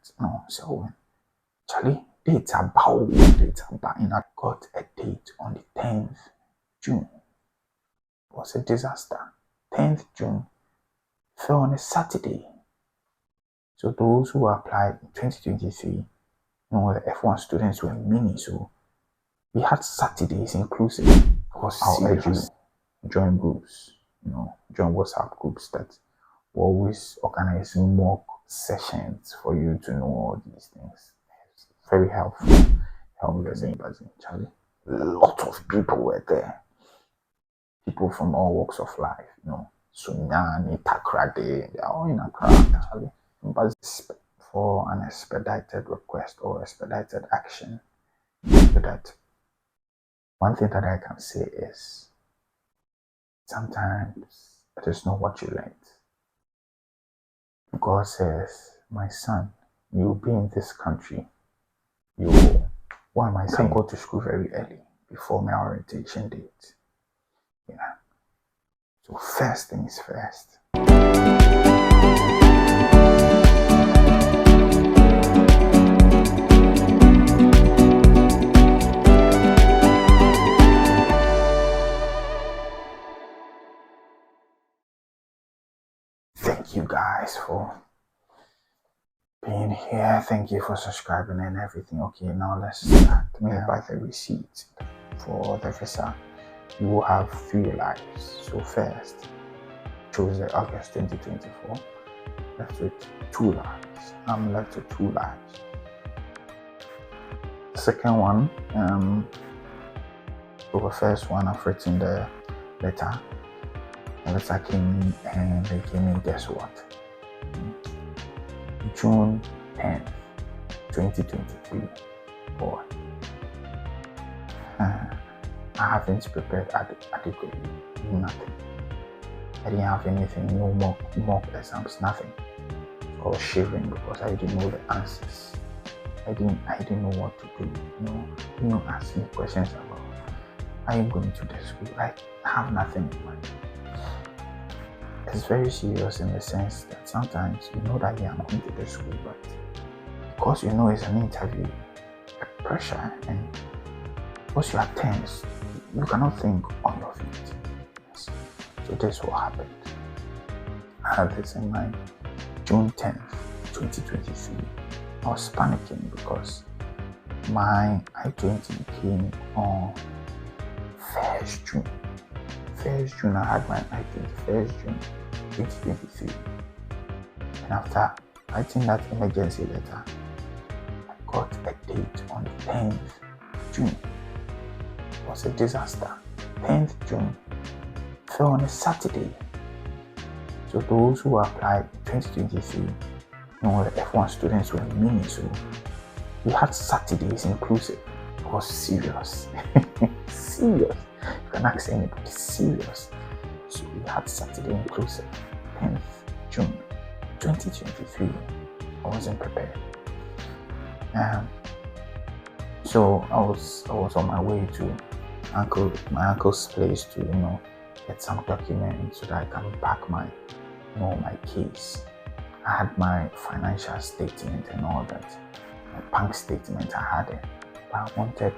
that. No, so Charlie, dates about, and I got a date on the 10th June. It was a disaster. 10th June fell on a Saturday. So those who applied in 2023, the F1 students were many, so we had Saturdays inclusive. I'll urge you, join groups, join WhatsApp groups that will always organize mock sessions for you to know all these things. It's very helpful. Buzzing, Charlie. A lot of people were there. People from all walks of life, Sunyani, Takrade, they're all in Accra, Charlie. But for an expedited request or expedited action, so that one thing that I can say is sometimes it is not what you learned. God says, my son, you will be in this country. Why am I saying? Go to school very early before my orientation date. Yeah. So first things first. Thank you guys for being here. Thank you for subscribing and everything. Okay, now let's start. By the receipt for the visa. You will have 3 lives. So first, Tuesday, August 2024, left with 2 lives. I'm left with 2 lives. The second one, for the first one, I've written the letter. The letter came in and they gave me, guess what? June 10th, 2023. Boy. I haven't prepared adequately, nothing. I didn't have anything, no mock exams, nothing. I was shivering because I didn't know the answers. I didn't know what to do. Ask me questions about, are you going to the school? I have nothing in mind. It's very serious in the sense that sometimes you know that I'm going to the school, but because it's an interview, the pressure, and because you are tense, you cannot think on your feet. Yes. So this is what happened. I had this in mind. June 10th, 2023. I was panicking because my I-20 came on 1st June. 1st June, I had my I-20, 1st June 2023. And after writing that emergency letter, I got a date on the 10th June. It was a disaster. 10th June fell on a Saturday. So those who applied in 2023, the F1 students were many, so we had Saturdays inclusive. It was serious. Serious. You can ask anybody, serious. So we had Saturday inclusive. 10th June 2023. I wasn't prepared. So I was on my way to my uncle's place to get some documents so that I can pack my case. I had my financial statement and all that, my bank statement, I had it. But I wanted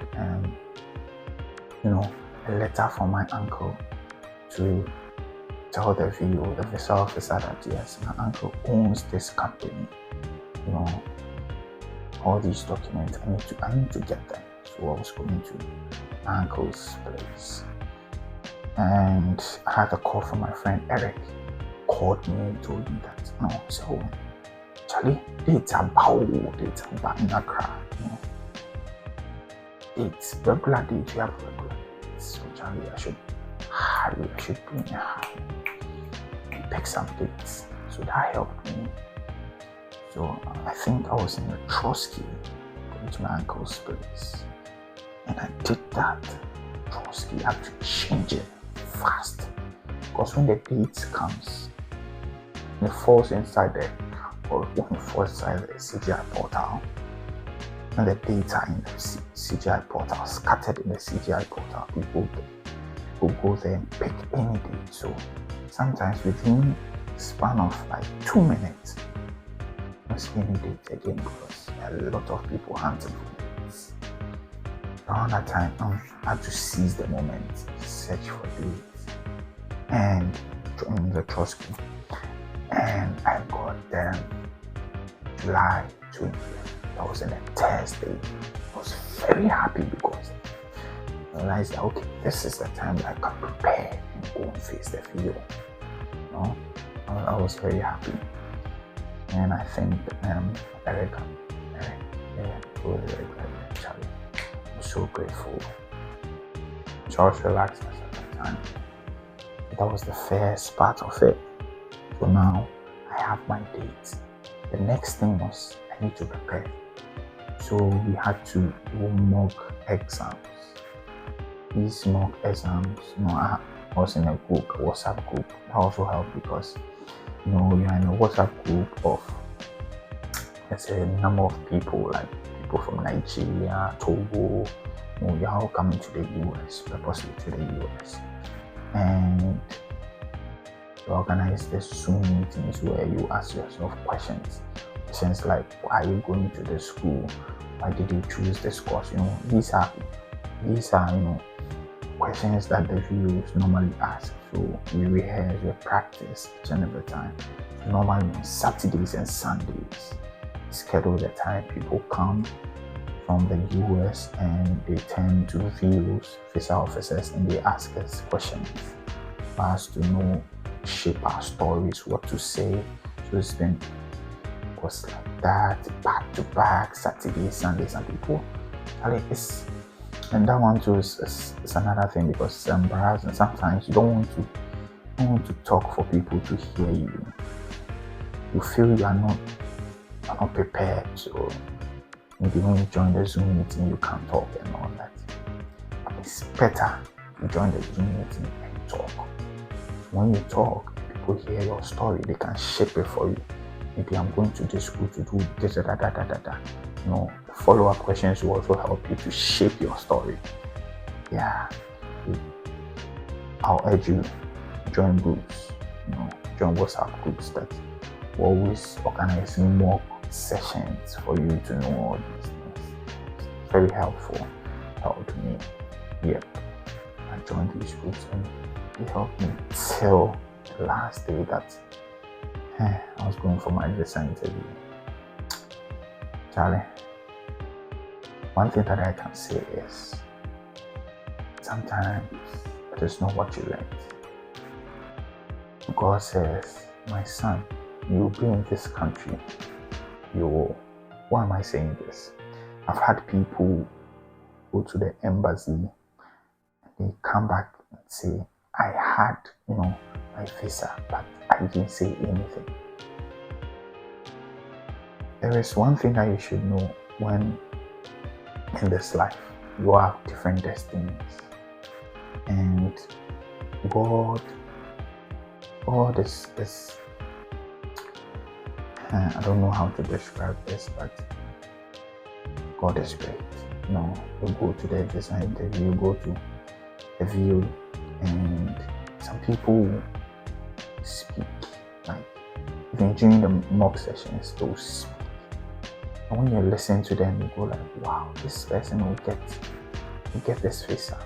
a letter from my uncle to tell the visa officer that yes, my uncle owns this company. All these documents, I need to get them. So I was going to my uncle's place, and I had a call from my friend Eric. Called me and told me that so Charlie, dates about in Accra. It's regular dates, we have regular dates. So Charlie, I should be in a hurry and pick some dates. So that helped me. So I think I was in the Trotsky going to my uncle's place. And I did that. Trotsky had to change it fast. Because when the date comes, it falls inside the CGI portal, and the data in the CGI portal, scattered in the CGI portal, people go there and pick any date. So sometimes within the span of like 2 minutes, see any dates again because a lot of people hunted for dates. Around that time, I had to seize the moment, search for dates, and join the trust group. And I got them July 20th. That was on a Thursday. I was very happy because I realized that okay, this is the time that I can prepare and go and face the field. You know, I was very happy. And I think Erica, really Charlie, I'm so grateful. So I was relaxed at that time. That was the first part of it. So now I have my date. The next thing was I need to prepare. So we had to do mock exams. These mock exams, I was in a group, a WhatsApp group. That also helped because you're in a WhatsApp group of, let's say, a number of people, like people from Nigeria, Togo. You're all coming to the US, purposely to the US. And you organize the Zoom meetings where you ask yourself questions like, why are you going to the school? Why did you choose this course? These are questions that the VOs normally ask. So we rehearse, we practice each and every time. So normally on Saturdays and Sundays, schedule the time people come from the US and they turn to VOs, visa officers, and they ask us questions for us to shape our stories, what to say. So it's been was like that, back to back, Saturdays, Sundays, and people. And that one too is another thing because it's embarrassing. Sometimes you don't want to talk for people to hear you. You feel you are not prepared. So maybe when you join the Zoom meeting, you can't talk and all that. It's better you join the Zoom meeting and talk. When you talk, people hear your story. They can shape it for you. Maybe I'm going to this school to do this, follow-up questions will also help you to shape your story. Yeah. I'll urge you, join groups, join WhatsApp groups that will always organize mock sessions for you to know all these things. It's very helpful. Helped me. Yep. I joined these groups and it helped me till the last day that I was going for my visa interview. Charlie, one thing that I can say is sometimes it is not what you learn. God says, my son, you'll be in this country. Why am I saying this? I've had people go to the embassy and they come back and say, I had, my visa, but I didn't say anything. There is one thing that you should know when in this life you have different destinies, and God is I don't know how to describe this, but God is great. You go to the visa interview, you go to the view, and some people speak, like even during the mock sessions, they'll speak. And when you listen to them, you go like, wow, this person will get this visa.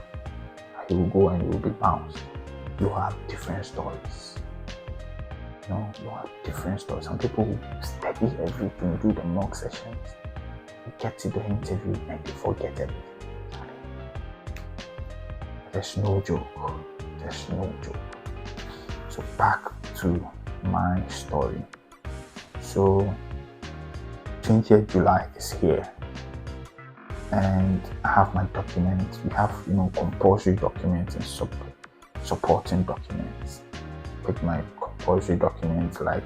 He will go and he will be bounced. You have different stories. You have different stories. Some people will study everything, do the mock sessions, you get to the interview and they forget everything. There's no joke. So back to my story. So 20th July is here and I have my documents. We have compulsory documents and supporting documents. With my compulsory documents like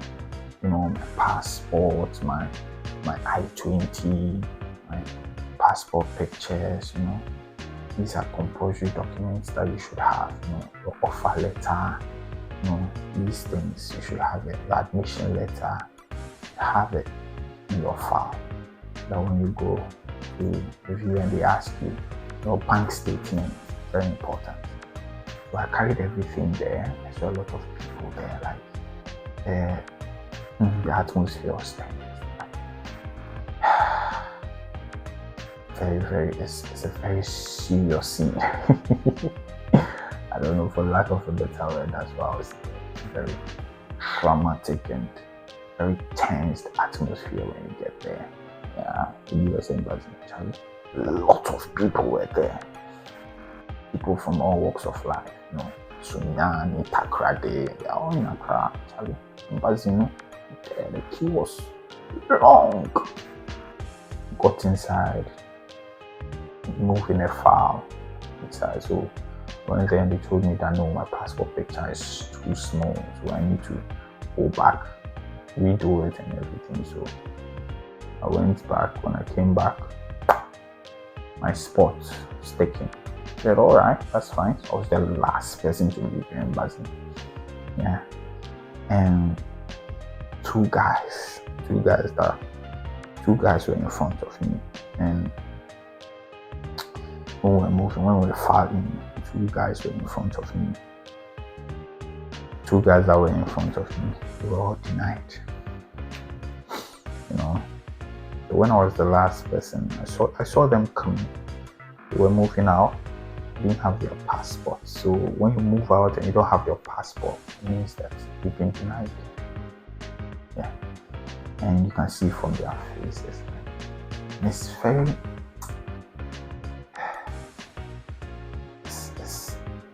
my passport, my I-20, my passport pictures, these are compulsory documents that you should have, your offer letter, these things you should have it, your admission letter, have it in your file. That when you go to review and they ask you, your bank statement, very important. So I carried everything there. I saw a lot of people there, like the atmosphere was tense. it's a very serious scene. I don't know, for lack of a better word, that's why I was very dramatic and very tense atmosphere when you get there. Yeah, the US Embassy, Charlie. A lot of people were there. People from all walks of life, Sunyani, Takrade, they're all in Accra, Charlie. Embassy, the queue was long. Got inside, moving a file inside. So when then they told me that no, my passport picture is too small, so I need to go back, redo it and everything. So I went back. When I came back, my spot was taken. I said, all right, that's fine. So I was the last person to leave the embassy. Yeah. And two guys were in front of me. And when we were filing, two guys were in front of me. Two guys that were in front of me, they were all denied. So when I was the last person, I saw them coming. They were moving out. They didn't have their passport. So when you move out and you don't have your passport, it means that you've been denied. Yeah. And you can see from their faces. And it's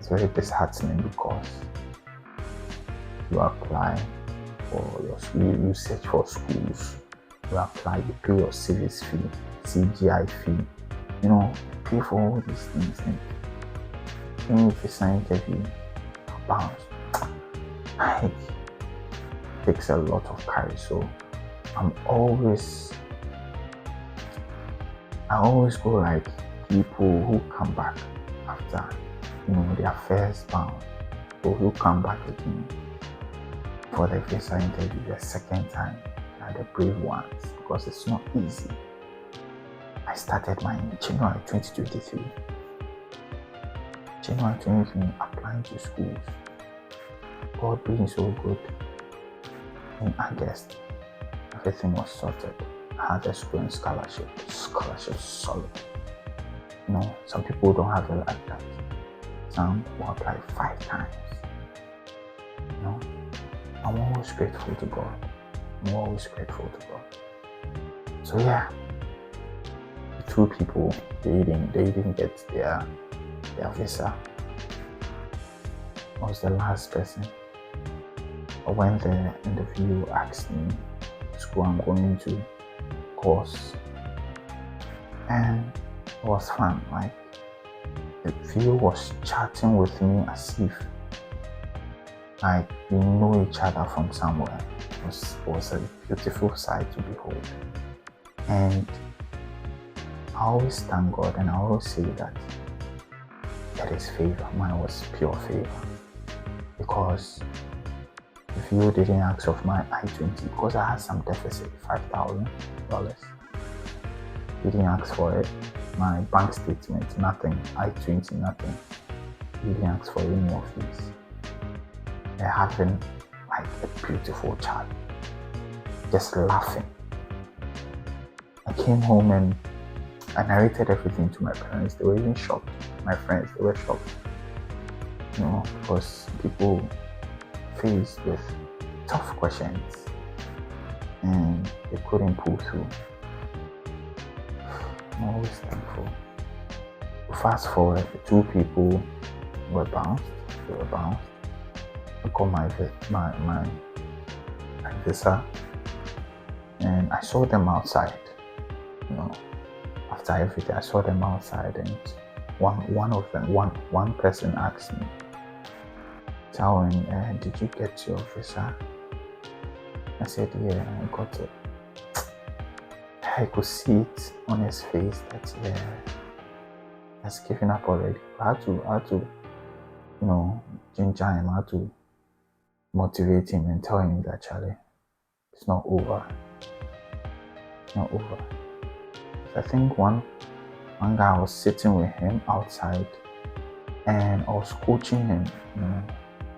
very disheartening because you apply for your school, you search for schools, you apply, you pay your service fee, CGI fee, pay for all these things, and even if it's an interview, bounce. It takes a lot of courage. So I always go like people who come back after their first bound, or who come back again for the visa interview the second time, are the brave ones, because it's not easy. I started mine in January 2023. January 2023, applying to schools. God being so good. In August, everything was sorted. I had a school and scholarship solid. Some people don't have it like that. Some will apply 5 times. I'm always grateful to God. So yeah, the 2 people, they didn't get their visa. I was the last person. When the interview asked me the school I'm going to, course, and it was fun. Like, the view was chatting with me as if like we know each other from somewhere. It was a beautiful sight to behold. And I always thank God, and I always say that it is favor. Mine was pure favor. Because if you didn't ask of my I-20, because I had some deficit, $5,000. You didn't ask for it. My bank statement, nothing. I-20, nothing. You didn't ask for any of these. They're having like a beautiful child, just laughing. I came home and I narrated everything to my parents. They were even shocked. My friends, they were shocked. Because people faced with tough questions and they couldn't pull through. I'm always thankful. Fast forward, the 2 people were bounced. They were bounced. I got my visa, and I saw them outside. After everything, I saw them outside, and one person asked me, "Talwin, did you get your visa?" I said, "Yeah, I got it." I could see it on his face that he's given up already. I had to, ginger him. I had to motivate him and tell him that, Charlie, it's not over. It's not over. So I think one guy, I was sitting with him outside, and I was coaching him,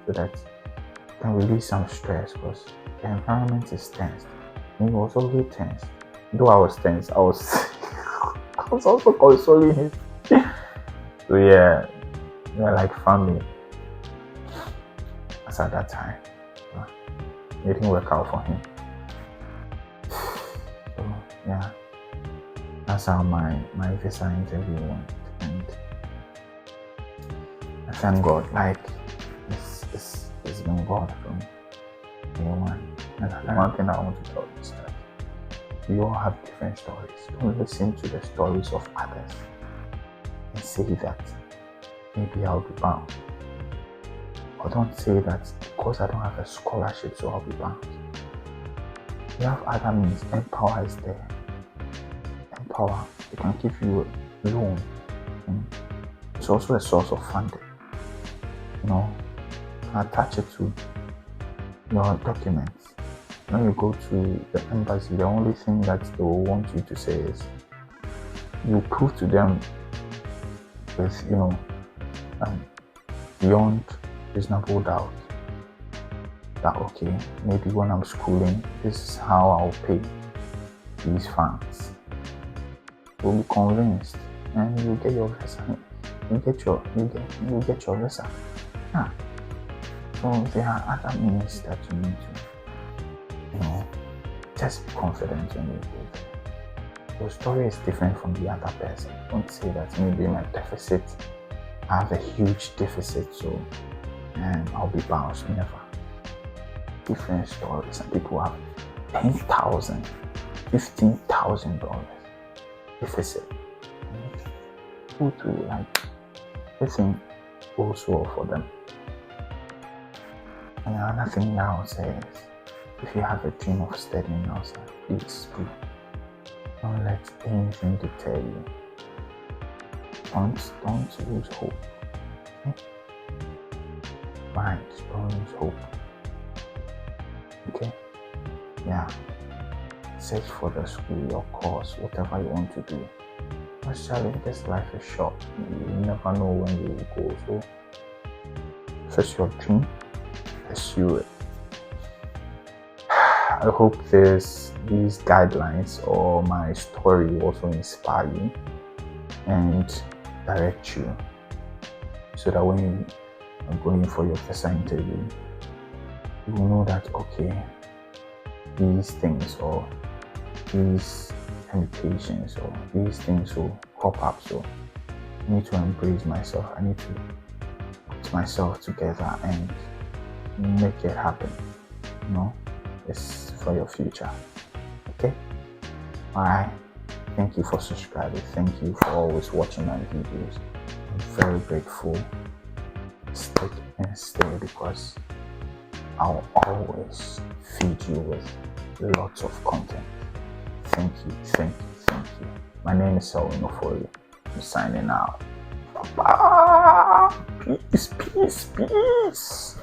so that he can release some stress, because the environment is tense. He was always tense. Though I was tense, I was was also consoling him. So yeah, we're like family. As at that time, it didn't work out for him. So yeah, that's how my visa interview went, and I thank God. Like it's been God from day one. And one thing I want to tell you is that we all have different stories. Don't listen to the stories of others and say that maybe I'll be bound. Or don't say that because I don't have a scholarship, so I'll be bound. You have other means. Empower is there. Empower. They can give you a loan. And it's also a source of funding. You know, you can attach it to your documents. When you go to the embassy, the only thing that they will want you to say is you prove to them with, beyond reasonable doubt that okay, maybe when I'm schooling, this is how I'll pay these funds. You'll be convinced, and you get your visa. You get your visa. Yeah. So there are other means that you need to, just be confident when you go there. Your story is different from the other person. Don't say that maybe my deficit, I have a huge deficit, so I'll be bounced. Never. Different stories, and people have $10,000, $15,000 deficit. Who to like? Everything goes well for them. And another thing I would say is, if you have a dream of studying outside, please do. Don't let anything deter you. Don't lose hope. Okay? Right, don't lose hope. Okay? Yeah. Search for the school, your course, whatever you want to do. Actually, this life is short. You never know when you will go. So, first your dream, pursue it. I hope these guidelines or my story will also inspire you and direct you, so that when you are going for your first interview, you will know that okay, these things or these temptations or these things will pop up. So I need to embrace myself. I need to put myself together and make it happen. It's for your future. Okay? Alright. Thank you for subscribing. Thank you for always watching my videos. I'm very grateful. Stick and stay, because I'll always feed you with lots of content. Thank you. My name is Selwyn Ofori. I'm signing out. Bye-bye. Peace.